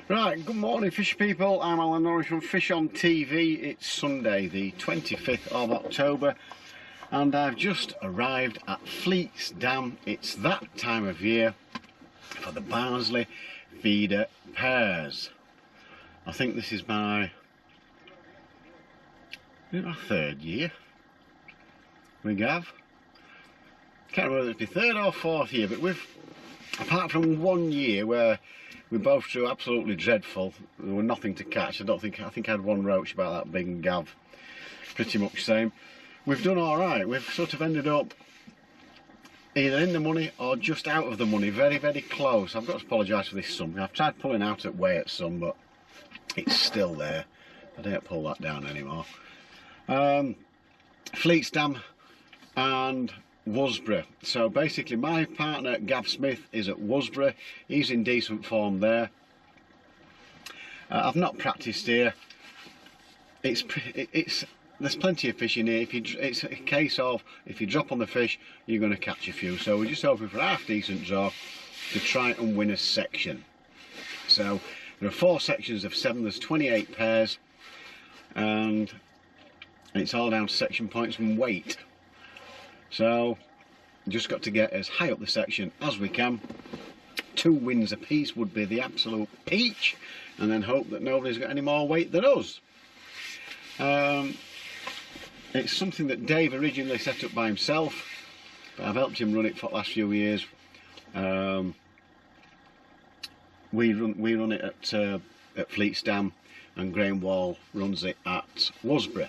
Right, good morning fish people, I'm Alan Norris from Fish on TV. It's Sunday the 25th of October and I've just arrived at Fleet's Dam. It's that time of year for the Barnsley feeder pairs. I think this is my third year we have. Can't remember if it's my third or fourth year, but we've, apart from 1 year where we both drew absolutely dreadful, there were nothing to catch. I think I had one roach about that big and gav, pretty much same. We've done alright. We've sort of ended up either in the money or just out of the money, very close. I've got to apologise for this sun. I've tried pulling out at way at some, but it's still there. I don't pull that down anymore. Fleet's Dam and Worsborough. So basically my partner Gav Smith is at Worsborough. He's in decent form there. I've not practiced here. There's plenty of fish in here. It's a case of if you drop on the fish you're going to catch a few, so we're just hoping for a half decent draw to try and win a section. So there are 4 sections of 7, there's 28 pairs and it's all down to section points and weight. So just got to get as high up the section as we can. 2 wins a piece would be the absolute peach, and then hope that nobody's got any more weight than us. It's something that Dave originally set up by himself, but I've helped him run it for the last few years. We run it at Fleet's Dam, and Graham Wall runs it at Worsborough,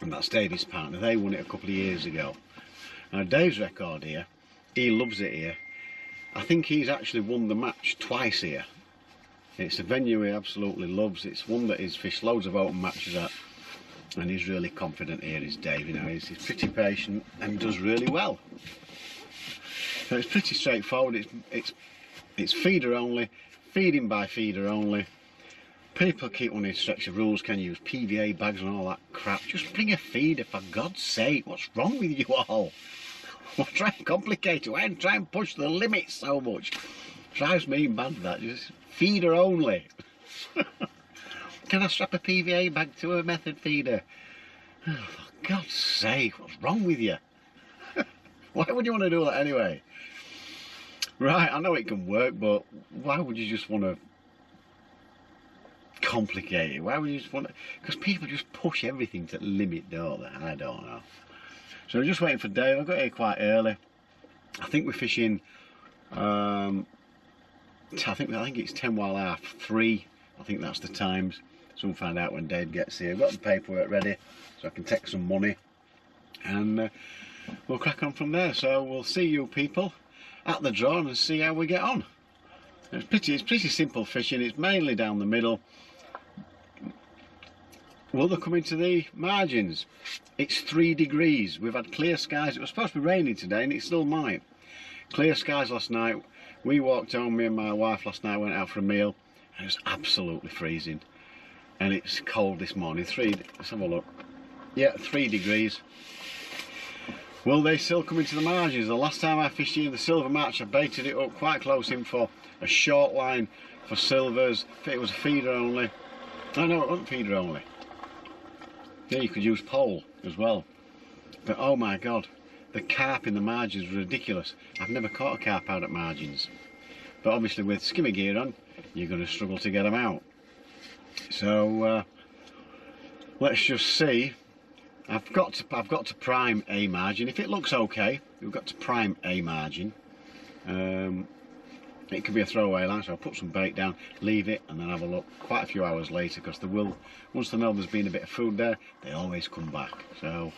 and that's Dave's partner. They won it a couple of years ago. Now Dave's record here, he loves it here. I think he's actually won the match twice here. It's a venue he absolutely loves. It's one that he's fished loads of open matches at, and he's really confident here, is Dave. You know, he's pretty patient and does really well. So it's pretty straightforward. It's feeder only, feeding by feeder only. People keep wanting to stretch the rules, can you use PVA bags and all that crap. Just bring a feeder, for God's sake. What's wrong with you all? Well, try and complicate it. Why try and push the limits so much? Drives me mad, that. Just feeder only. Can I strap a PVA bag to a method feeder? Oh, for God's sake, what's wrong with you? Why would you want to do that anyway? Right, I know it can work, but why would you just want to complicate it? Why would you just want to? Because people just push everything to the limit, don't they? I don't know. So we're just waiting for Dave. I got here quite early. I think we're fishing. I think it's 10 while half 3. I think that's the times. So we'll find out when Dave gets here. I've got the paperwork ready, so I can take some money, and we'll crack on from there. So we'll see you people at the draw and see how we get on. It's pretty simple fishing. It's mainly down the middle. Will they come into the margins? It's 3 degrees. We've had clear skies. It was supposed to be raining today, and it still might. Clear skies last night. We walked home, me and my wife last night went out for a meal, and it was absolutely freezing. And it's cold this morning. Let's have a look. Yeah, 3 degrees. Will they still come into the margins? The last time I fished here in the silver match, I baited it up quite close in for a short line for silvers. It was a feeder only. Oh no, it wasn't feeder only. Yeah, you could use pole as well. But oh my God, the carp in the margins was ridiculous. I've never caught a carp out at margins. But obviously with skimmer gear on, you're going to struggle to get them out. So let's just see. I've got to prime a margin. If it looks okay, we've got to prime a margin. It could be a throwaway line, so I'll put some bait down, leave it, and then have a look quite a few hours later, because once they know there's been a bit of food there, they always come back. So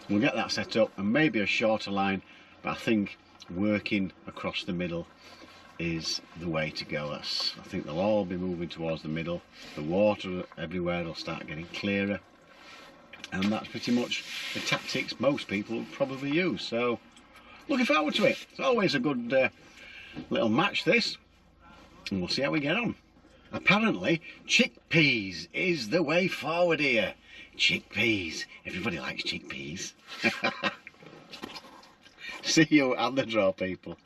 we'll get that set up, and maybe a shorter line, but I think working across the middle is the way to go. I think they'll all be moving towards the middle. The water everywhere will start getting clearer, and that's pretty much the tactics most people will probably use. So looking forward to it. It's always a good little match, this, and we'll see how we get on. Apparently chickpeas is the way forward here. Chickpeas, everybody likes chickpeas. See you at the draw, people.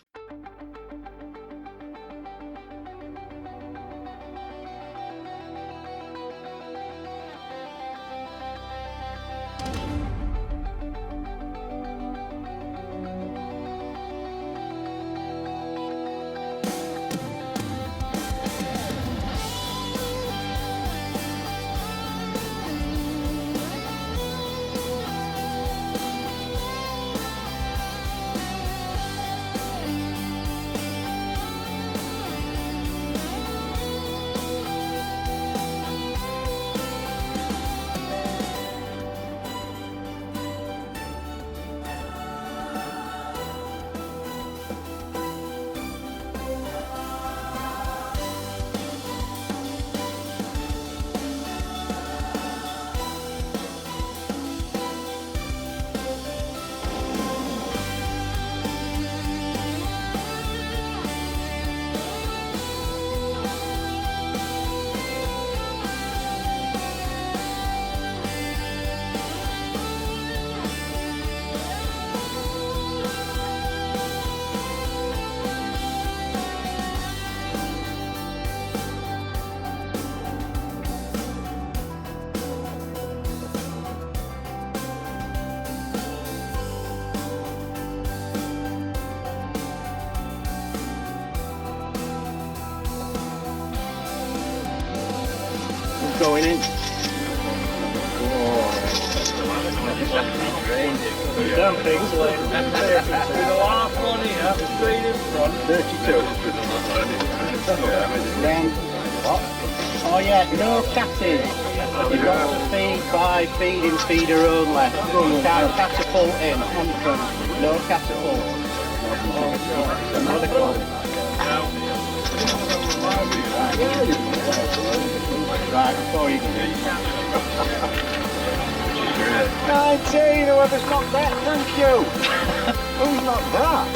going in. Damn things like with the last one here, straight in front. 32. Then, what? Oh yeah, no catting. You've got to feed by feeding feeder only. Can't catapult in. No catapult. Another club. Right, before you go. 19, whoever's not that, thank you. Who's not that?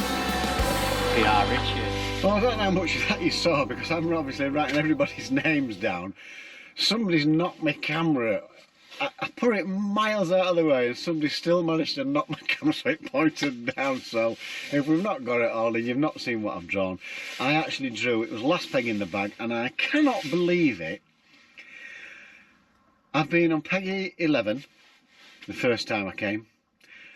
PR Richard. Well, I don't know how much of that you saw because I'm obviously writing everybody's names down. Somebody's knocked my camera. I put it miles out of the way and somebody still managed to knock my camera so it pointed down. So if we've not got it all and you've not seen what I've drawn, I actually drew, it was last peg in the bag, and I cannot believe it. I've been on peg 11 the first time I came,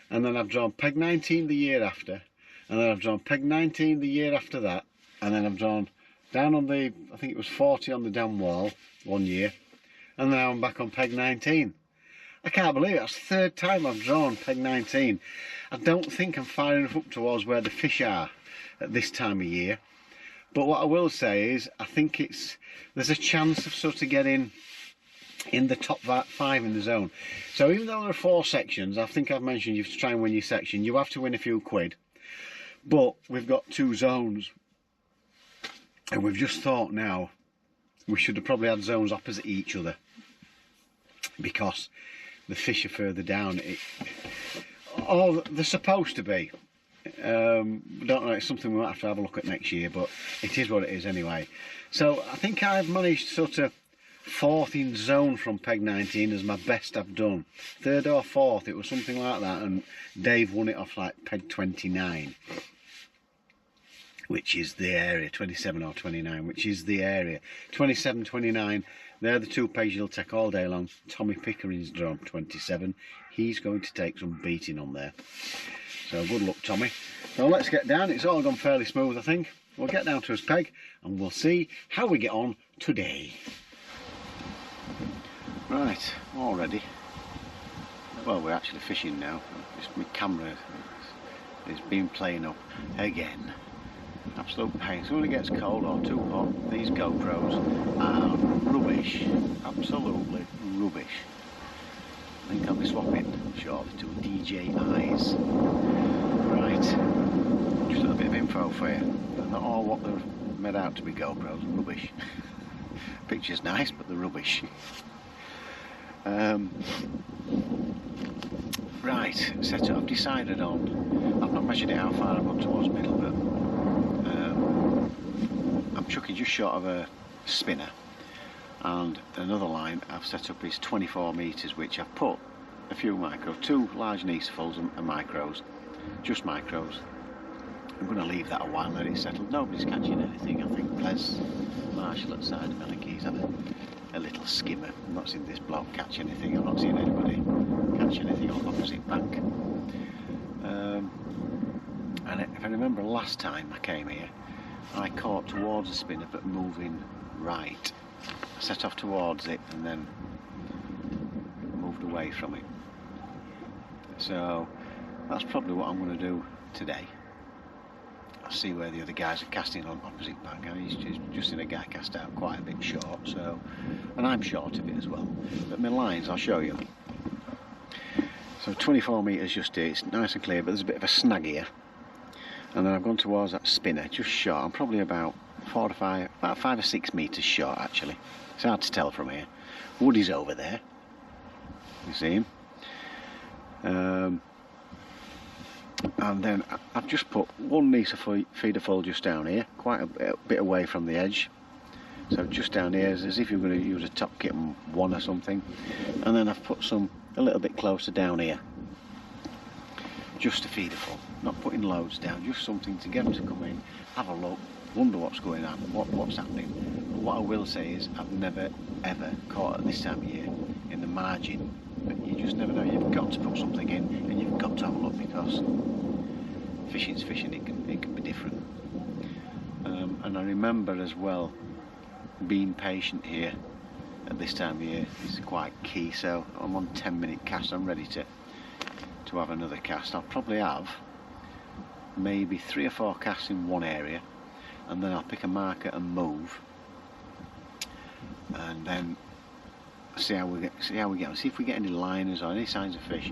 and then I've drawn peg 19 the year after, and then I've drawn peg 19 the year after that, and then I've drawn down on the, I think it was 40 on the down wall one year, and now I'm back on peg 19. I can't believe it, that's the third time I've drawn peg 19. I don't think I'm far enough up towards where the fish are at this time of year, but what I will say is I think there's a chance of sort of getting in the top 5 in the zone. So even though there are 4 sections, I think I've mentioned you have to try and win your section, you have to win a few quid, but we've got 2 zones, and we've just thought now we should have probably had zones opposite each other because the fish are further down. Or they're supposed to be. Don't know, it's something we might have to have a look at next year, but it is what it is anyway. So I think I've managed sort of 4th in zone from peg 19 as my best I've done. 3rd or 4th, it was something like that, and Dave won it off like peg 29, which is the area. 27 or 29, which is the area. 27, 29, they're the 2 pegs you'll take all day long. Tommy Pickering's drawn 27. He's going to take some beating on there. So good luck, Tommy. So let's get down. It's all gone fairly smooth, I think. We'll get down to his peg and we'll see how we get on today. Right, all ready. Well, we're actually fishing now. My camera has been playing up again. Absolute pain. So when it gets cold or too hot, these GoPros are rubbish. Absolutely rubbish. I think I'll be swapping shortly to DJI's. Right, just a little bit of info for you. They're not all what they're made out to be, GoPros. Rubbish. Picture's nice, but they're rubbish. Right, set up. I've decided on. I've not measured it how far I've got towards middle, but I'm chucking just short of a spinner, and another line I've set up is 24 metres, which I've put a few micros, 2 large Neesafuls and micros, just micros. I'm going to leave that a while, let it settle. Nobody's catching anything. I think Les Marshall at side of Melick, he's had a little skimmer. I've not seen this bloke catch anything. I've not seen anybody catch anything on the opposite bank. And if I remember last time I came here, I caught towards the spinner but moving right. I set off towards it and then moved away from it. So that's probably what I'm going to do today. I'll see where the other guys are casting on opposite bank. And he's just seen a guy cast out quite a bit short, so, and I'm short of it as well. But my lines, I'll show you. So 24 metres just here, it's nice and clear, but there's a bit of a snag here. And then I've gone towards that spinner, just short. I'm probably about 4 to 5, about 5 or 6 metres short actually. It's hard to tell from here. Woody's over there. You see him? And then I've just put 1 Neesafull feeder full just down here, quite a bit away from the edge. So just down here, as if you're going to use a top kitten 1 or something. And then I've put some a little bit closer down here, just to feeder full. Not putting loads down, just something to get them to come in, have a look, wonder what's going on, what's happening. But what I will say is I've never ever caught at this time of year in the margin. But you just never know. You've got to put something in, and you've got to have a look, because fishing's fishing. It can be different. And I remember as well being patient here at this time of year is quite key. So I'm on 10-minute cast. I'm ready to have another cast. I'll probably have maybe 3 or 4 casts in one area, and then I'll pick a marker and move, and then see how we get on. See if we get any liners or any signs of fish.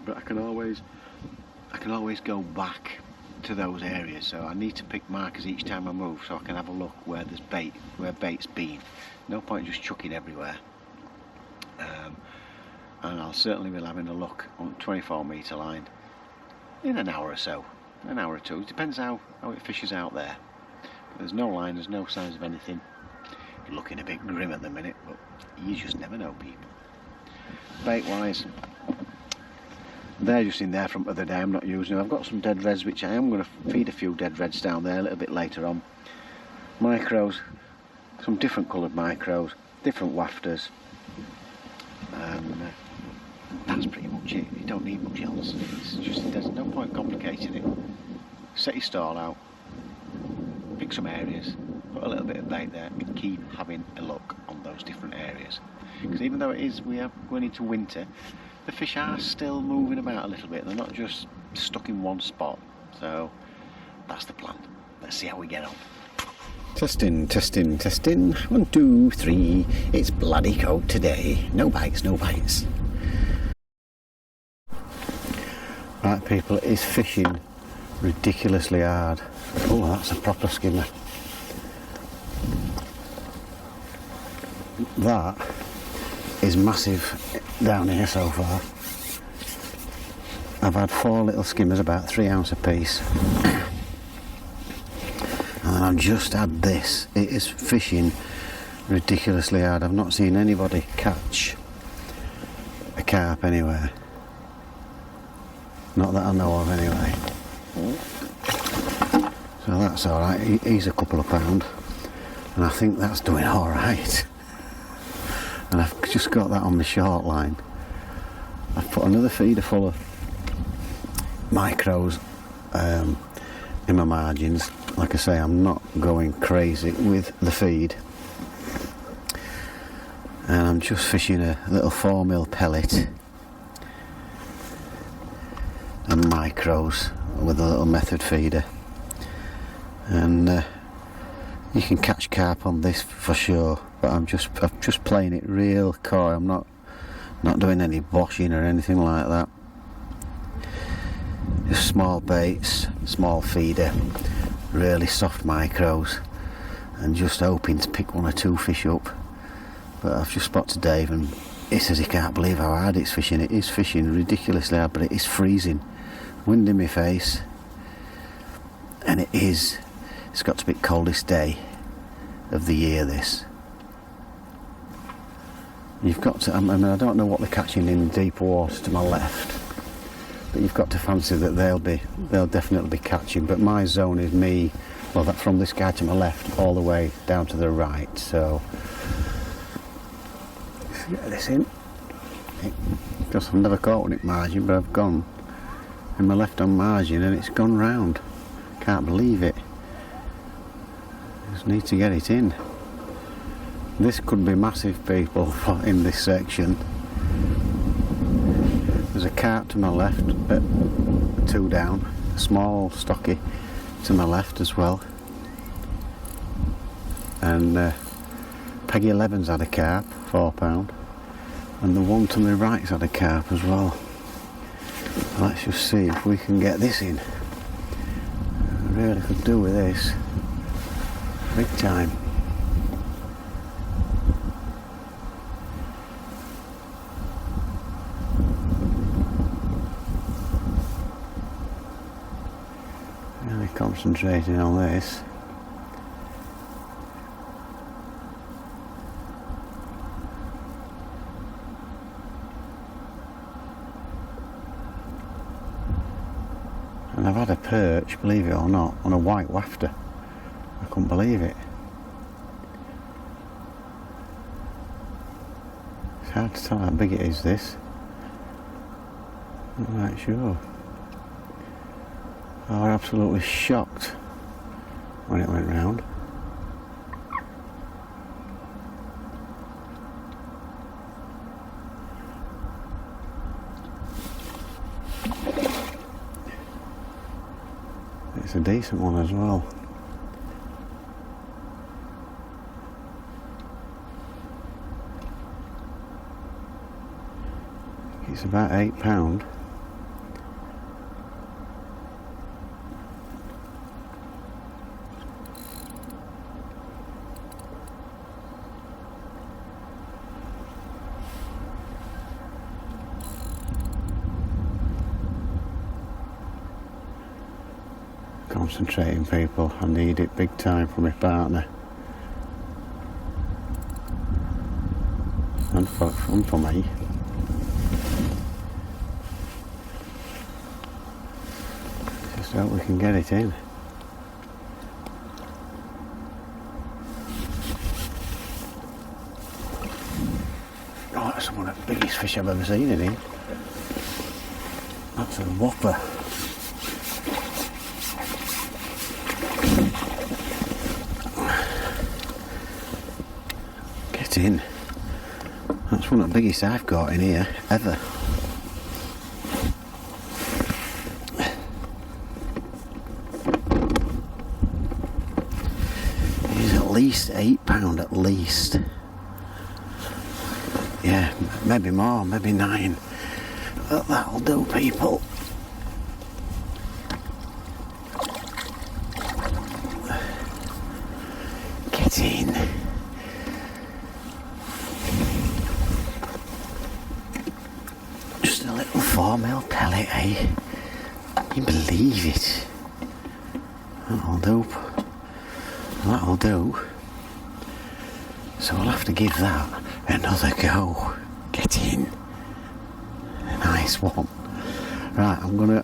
But I can always go back to those areas, so I need to pick markers each time I move so I can have a look where there's bait, where bait's been. No point just chucking everywhere. And I'll certainly be having a look on 24-metre line in an hour or so, an hour or two. It depends how it fishes out there. But there's no line, there's no signs of anything. Looking a bit grim at the minute, but you just never know, people. Bait wise, they're just in there from the other day. I'm not using them. I've got some dead reds, which I am going to feed a few dead reds down there a little bit later on. Micros, some different coloured micros, different wafters, and that's pretty much it. You don't need much else. It's just, there's no point complicating it. Set your stall out, pick some areas, put a little bit of bait there, and keep having a look on those different areas. Because even though we are going into winter, the fish are still moving about a little bit. They're not just stuck in one spot. So that's the plan. Let's see how we get on. Testing, testing, testing. 1, 2, 3. It's bloody cold today. No bites, no bites. Right, people, it is fishing ridiculously hard. Oh, that's a proper skimmer. That is massive down here so far. I've had 4 little skimmers, about 3 ounce a piece. And then I've just had this. It is fishing ridiculously hard. I've not seen anybody catch a carp anywhere. Not that I know of anyway. So that's alright. He's a couple of pound. And I think that's doing alright. And I've just got that on my short line. I've put another feeder full of micros in my margins. Like I say, I'm not going crazy with the feed. And I'm just fishing a little 4mm pellet and micros with a little method feeder. And you can catch carp on this for sure, but I'm just playing it real coy. I'm not doing any boshing or anything like that. Just small baits, small feeder, really soft micros, and just hoping to pick 1 or 2 fish up. But I've just spotted Dave, and he says he can't believe how hard it's fishing. It is fishing ridiculously hard, but it is freezing. Wind in my face, and it's got to be the coldest day of the year, this. You've got to, I mean, I don't know what they're catching in deep water to my left, but you've got to fancy that they'll definitely be catching. But my zone is me, well, that from this guy to my left all the way down to the right. So let's get this in. Because I've never caught one at margin, but I've gone in my left on margin and it's gone round. Can't believe it. Just need to get it in. This could be massive, people, in this section. There's a carp to my left, 2 down, a small stocky to my left as well. And Peggy 11's had a carp, £4, and the one to my right's had a carp as well. Let's just see if we can get this in. I really could do with this. Big time. Really concentrating on this. And I've had a perch, believe it or not, on a white wafter. I couldn't believe it. It's hard to tell how big it is, this. I'm not right sure. I was absolutely shocked when it went round. It's a decent one as well. It's about £8. Concentrating, people. I need it big time for my partner. And for me. Just hope we can get it in. Oh, that's one of the biggest fish I've ever seen in here. That's a whopper. Get in. That's one of the biggest I've got in here ever. He's at least £8 at least. Yeah, maybe more, maybe 9. But that'll do, people. Get in. Just a little 4mm pellet, eh? Can you believe it? That'll do. That'll do. So I'll have to give that another go. Get in. A nice one. Right, I'm gonna...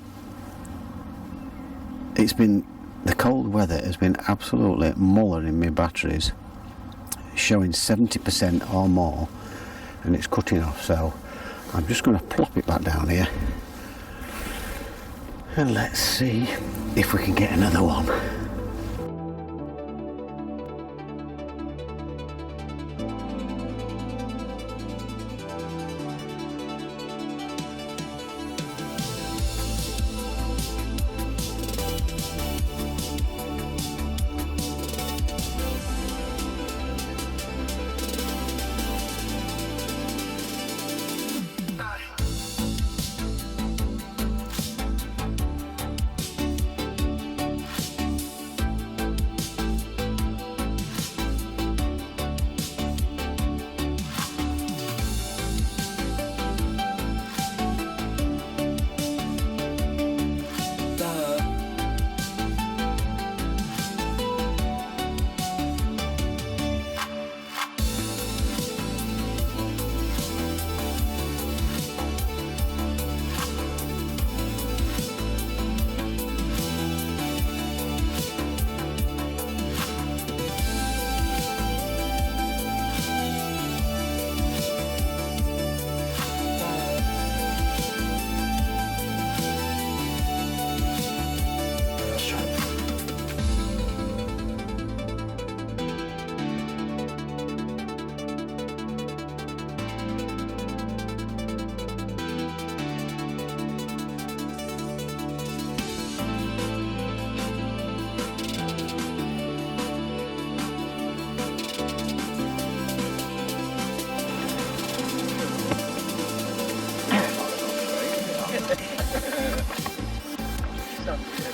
It's been... The cold weather has been absolutely mullering my batteries. Showing 70% or more. And it's cutting off, so... I'm just gonna plop it back down here. And let's see if we can get another one.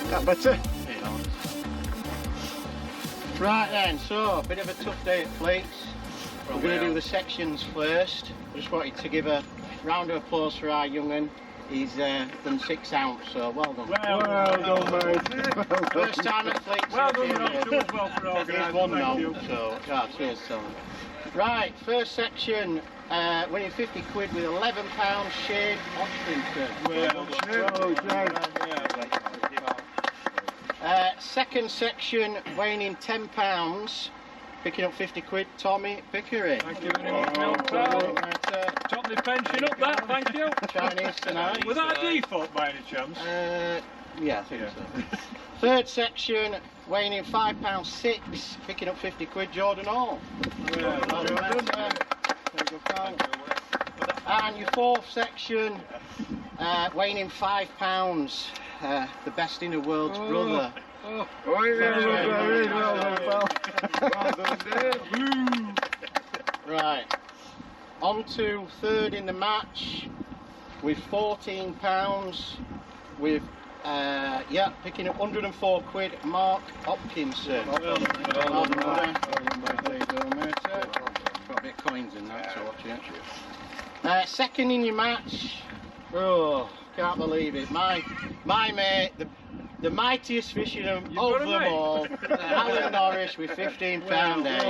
That better? Right then, so a bit of a tough day at Fleets. We're going to do the sections first. I just wanted to give a round of applause for our young'un. He's done 6 ounce, so well done. Well done, mate. First time at Fleets. Well done, well for organising. He's won now, so cheers, Tom. Right, first section, winning 50 quid with £11 Shade Oxford. Second section, weighing in £10, picking up 50 quid, Tommy Pickery. Thank you very much, pal. Top the pension up that, thank you. Chinese tonight. Was that a default by any chance? Yeah, I think so. Third section, weighing in £5.6, picking up 50 quid, Jordan Hall. And your fourth section, weighing in £5, the best in the world's brother, Oh, yeah, well done, pal. Well done, Dave. Right, on to third in the match with £14 with picking up 104 quid, Mark Hopkinson. Got a bit of coins in that to watch it. Second in your match, oh, can't believe it, my mate, the mightiest fisherman of them all, Alan Norris with £15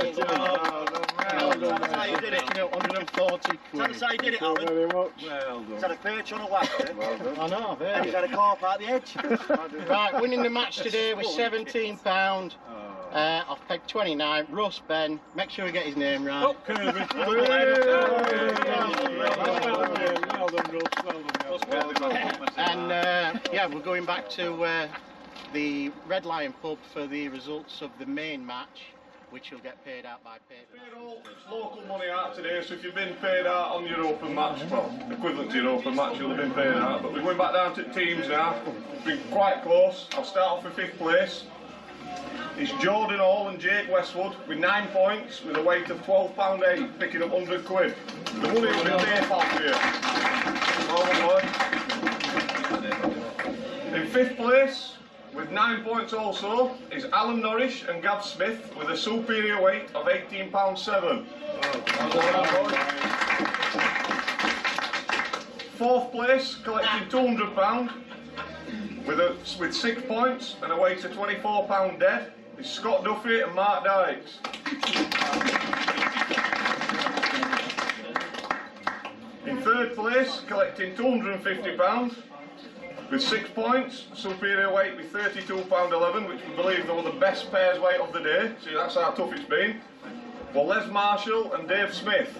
each. That's how you did it. 140 quid. That's how you did it, Alan. Very much. Well done. He's had a perch on a whacker. Well done. I know, And he's had a carp out the edge. Right, winning the match today with £17. I've pegged 29. Russ Ben, make sure we get his name right. Oh, Kirby. Well done, Russ. And yeah, we're going back to the Red Lion pub for the results of the main match, which will get paid out by PayPal. Paid all local money out today, so if you've been paid out on your open match, well, equivalent to your open match, you'll have been paid out. But we're going back down to teams now. It's been quite close. I'll start off with 5th place. It's Jordan Hall and Jake Westwood with 9 points with a weight of £12.8, picking up 100 quid. The money will be PayPal for you. In 5th place, with 9 points also, is Alan Norris and Gav Smith with a superior weight of £18.7. 4th place, collecting £200 with 6 points and a weight of £24 dead, is Scott Duffy and Mark Dykes. In 3rd place, collecting £250 with 6 points, superior weight with £32.11, which we believe they were the best pairs weight of the day. See, that's how tough it's been. For Les Marshall and Dave Smith.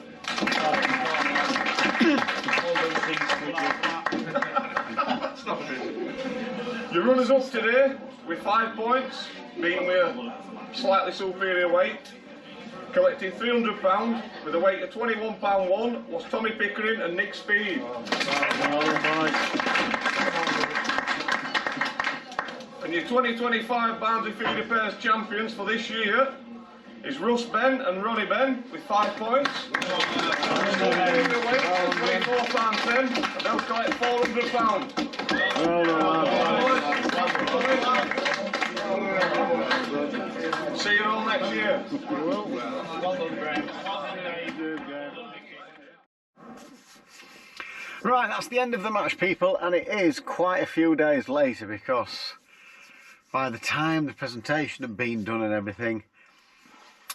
Your runners up today with 5 points, being with a slightly superior weight, collecting £300 with a weight of £21.1 was Tommy Pickering and Nick Speed. And your 2025 Barnsley Feeder Pairs champions for this year is Russ Ben and Ronnie Ben with 5 points. £24.10 and they'll collect £400. See you all next year. Right, that's the end of the match, people, and it is quite a few days later because by the time the presentation had been done and everything,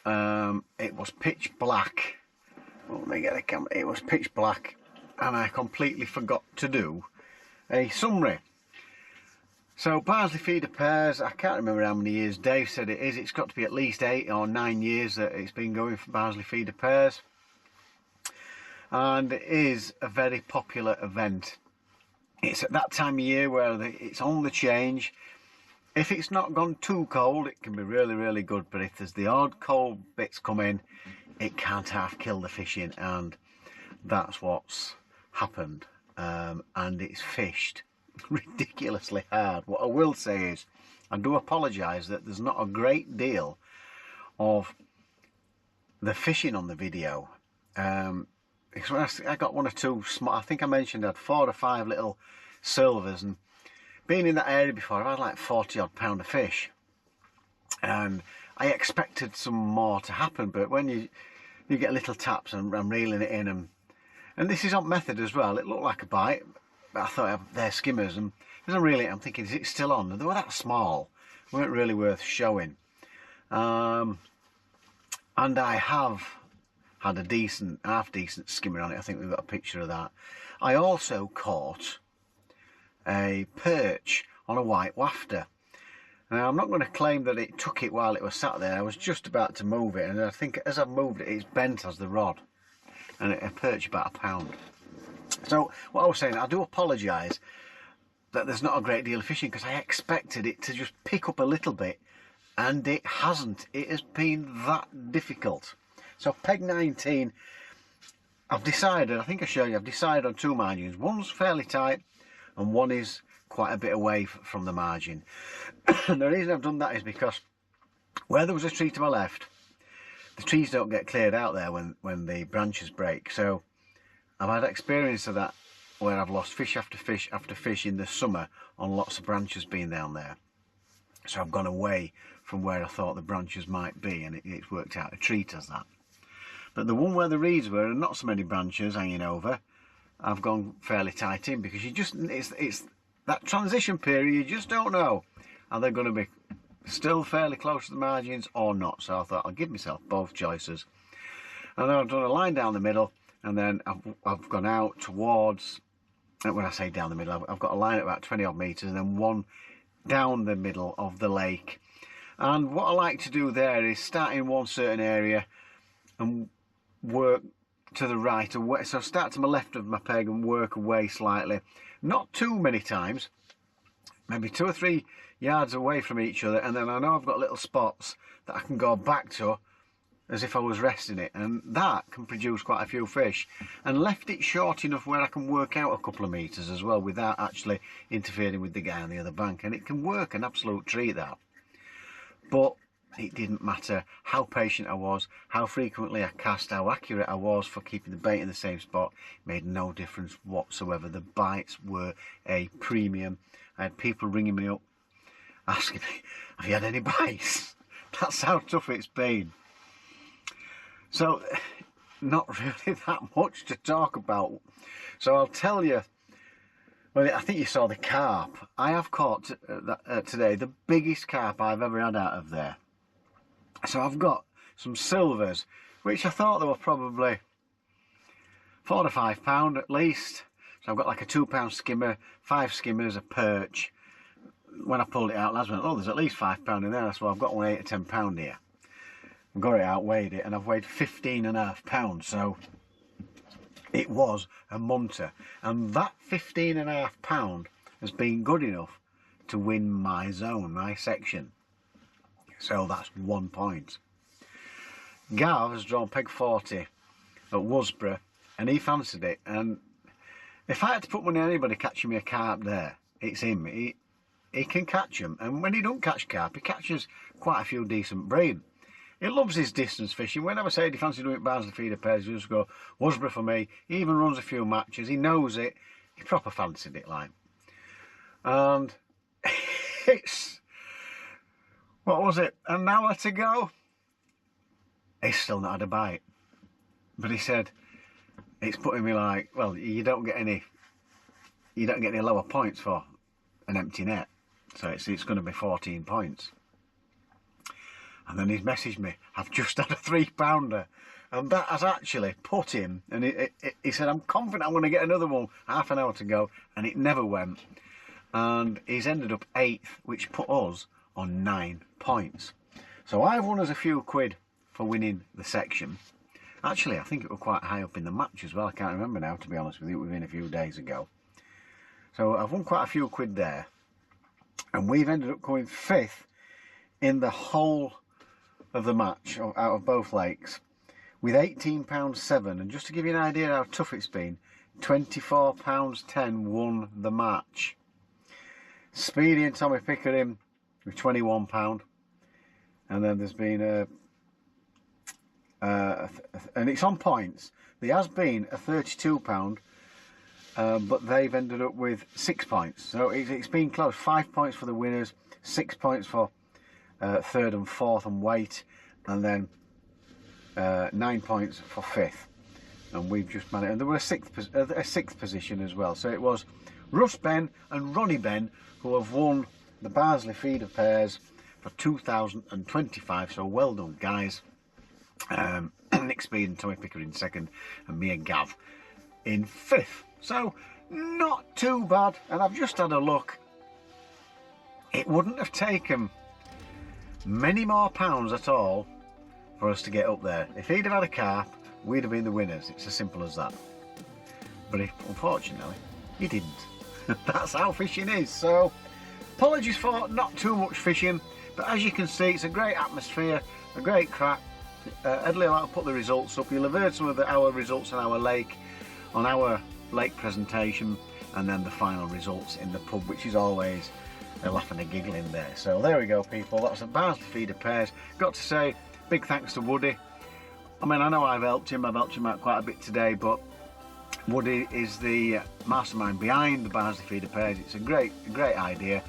it was pitch black. Well, let me get the camera. It was pitch black, and I completely forgot to do a summary. So Barnsley Feeder Pairs, I can't remember how many years Dave said it is. It's got to be at least 8 or 9 years that it's been going for Barnsley Feeder Pairs, and it is a very popular event. It's at that time of year where it's on the change. If it's not gone too cold, it can be really, really good, but if there's the odd cold bits come in, it can't half kill the fishing, and that's what's happened. And it's fished ridiculously hard. What I will say is, I do apologise that there's not a great deal of the fishing on the video. Because I got 1 or 2 small, I think I mentioned I had 4 or 5 little silvers, and being in that area before, I had like 40 odd pound of fish, and I expected some more to happen. But when you get little taps and I'm reeling it in, and this is on method as well, it looked like a bite, but I thought they're skimmers, and as I reel it, I'm thinking, is it still on? And they were that small, weren't really worth showing. And I have had a decent, half decent skimmer on it. I think we've got a picture of that. I also caught a perch on a white wafter. Now, I'm not going to claim that it took it while it was sat there. I was just about to move it, and I think as I've moved it, it's bent as the rod, and a perch about £1. So what I was saying, I do apologise that there's not a great deal of fishing, because I expected it to just pick up a little bit, and it hasn't. It has been that difficult. So peg 19, I've decided, I think I showed you, I've decided on 2 margins. One's fairly tight and one is quite a bit away from the margin. And the reason I've done that is because where there was a tree to my left, the trees don't get cleared out there when the branches break. So I've had experience of that, where I've lost fish after fish after fish in the summer on lots of branches being down there. So I've gone away from where I thought the branches might be, and it's worked out. A tree does that. But the one where the reeds were and not so many branches hanging over, I've gone fairly tight in, because you just, it's that transition period, you just don't know, are they going to be still fairly close to the margins or not. So I thought I'll give myself both choices. And then I've done a line down the middle, and then I've gone out towards, when I say down the middle, I've got a line at about 20 odd metres and then one down the middle of the lake. And what I like to do there is start in one certain area and work to the right away. So start to my left of my peg and work away slightly, not too many times, maybe 2 or 3 yards away from each other, and then I know I've got little spots that I can go back to as if I was resting it, and that can produce quite a few fish. And left it short enough where I can work out a couple of metres as well without actually interfering with the guy on the other bank, and it can work an absolute treat, that. But it didn't matter how patient I was, how frequently I cast, how accurate I was for keeping the bait in the same spot. It made no difference whatsoever. The bites were a premium. I had people ringing me up asking me, have you had any bites? That's how tough it's been. So not really that much to talk about. So I'll tell you, well, I think you saw the carp. I have caught today the biggest carp I've ever had out of there. So I've got some silvers, which I thought they were probably 4 to 5 pound at least. So I've got like a 2 pound skimmer, 5 skimmers, a perch. When I pulled it out, lads went, oh, there's at least 5 pound in there. So I've got one 8 or 10 pound here. I got it out, weighed it, and I've weighed 15.5 pounds. So it was a munter, and that 15.5 pound has been good enough to win my zone, my section. So that's 1 point. Gav has drawn peg 40 at Wasborough, and he fancied it. And if I had to put money on anybody catching me a carp there, it's him. He can catch them, and when he don't catch carp, he catches quite a few decent bream. He loves his distance fishing. Whenever I say he fancies doing Barnsley feeder pairs, he just go Wasborough for me. He even runs a few matches. He knows it. He proper fancied it, like. And it's, what was it, an hour to go? He's still not had a bite. But he said, it's putting me like, well, you don't get any lower points for an empty net. So it's going to be 14 points. And then he's messaged me, I've just had a 3 pounder. And that has actually put him, and he said, I'm confident I'm going to get another one, half an hour to go, and it never went. And he's ended up 8th, which put us on 9 points. So I've won us a few quid for winning the section. Actually, I think it was quite high up in the match as well. I can't remember now, to be honest with you. It was in a few days ago. So I've won quite a few quid there. And we've ended up coming 5th in the whole of the match out of both lakes with £18.7, and just to give you an idea how tough it's been, £24.10 won the match. Speedy and Tommy Pickering with £21, and then there's been and it's on points. There has been a £32, but they've ended up with 6 points. So it's been close. 5 points for the winners, 6 points for 3rd and 4th and weight, and then 9 points for 5th. And we've just managed, and there were a 6th position as well. So it was Russ Ben and Ronnie Ben who have won the Barnsley feeder pairs for 2025. So well done, guys. Nick Speed and Tommy Pickering 2nd, and me and Gav in 5th. So not too bad. And I've just had a look. It wouldn't have taken many more pounds at all for us to get up there. If he'd have had a carp, we'd have been the winners. It's as simple as that. But unfortunately, he didn't. That's how fishing is. So apologies for not too much fishing, but as you can see, it's a great atmosphere, a great crack. Edley will put the results up. You'll have heard some of our results on our lake presentation. and then the final results in the pub, which is always a laugh and a giggle in there. So there we go, people. That's a Barnsley feeder pairs. Got to say, big thanks to Woody. I mean, I know I've helped him out quite a bit today, but Woody is the mastermind behind the Barnsley feeder pairs. It's a great idea.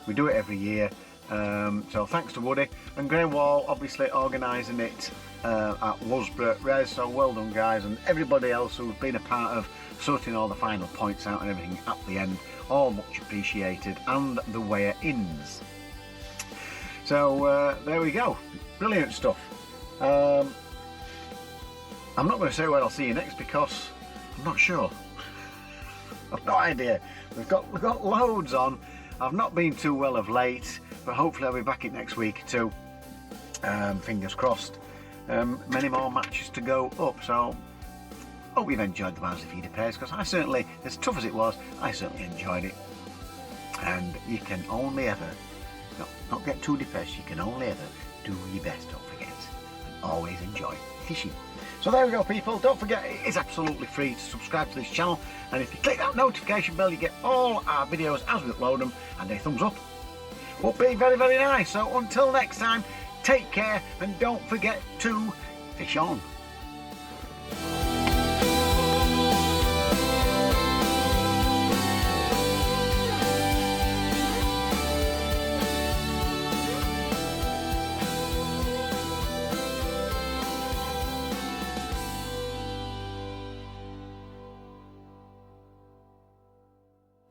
We do it every year. So thanks to Woody, and Graham Wall obviously organising it at Wasborough Res. So well done, guys, and everybody else who's been a part of sorting all the final points out and everything at the end. All much appreciated, and the weigh-ins. So there we go, brilliant stuff. I'm not going to say where I'll see you next because I'm not sure. I've no idea. We've got loads on. I've not been too well of late, but hopefully I'll be back in next week too. Fingers crossed. Many more matches to go up, so hope you've enjoyed the Barnsley feeder pairs, because I certainly, as tough as it was, I certainly enjoyed it. And you can only ever, not get too depressed, you can only ever do your best, don't forget, and always enjoy fishing. So there we go, people. Don't forget, it is absolutely free to subscribe to this channel, and if you click that notification bell, you get all our videos as we upload them, and a thumbs up would be very, very nice. So until next time, take care, and don't forget to fish on.